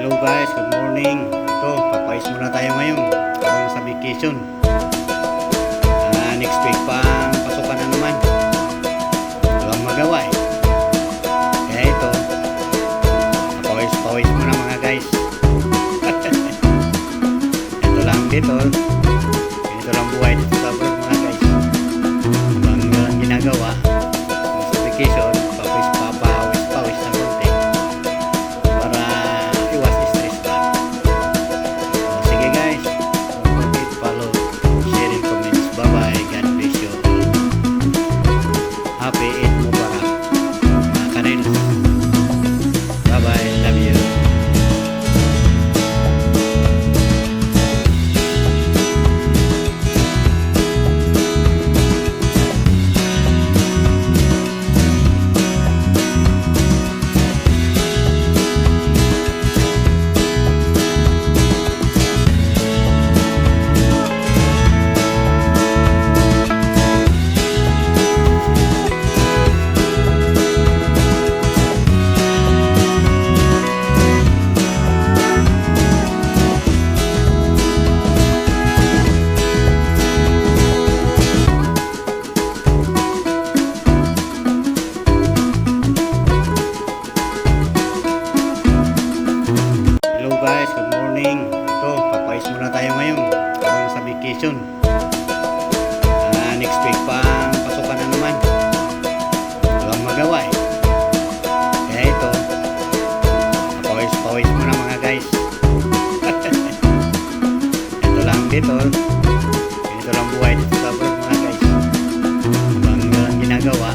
Hello guys, good morning. Ito, papayos muna tayo ngayon habang sa vacation. Next week pa ang pasukan na naman. Walang magawa eh. Kaya ito, papayos muna mga guys. Ito lang dito. Ito lang buhay dito sa abroad mga guys. Habang ginagawa sa vacation, papawis na konti. Para iwas stress ba. Sige guys, don't forget to follow, sharing, comments. Bye bye, God bless you. Happy Eid Mubarak mga kanils. Bye bye, love you. Hello guys, good morning. Ito, papayos muna tayo ngayon habang sa vacation. Next week pa ang pasukan na naman. Walang magawa eh. Kaya ito, papawis muna mga guys. Ito lang dito. Ito lang buhay dito sa abroad mga guys. Habang ginagawa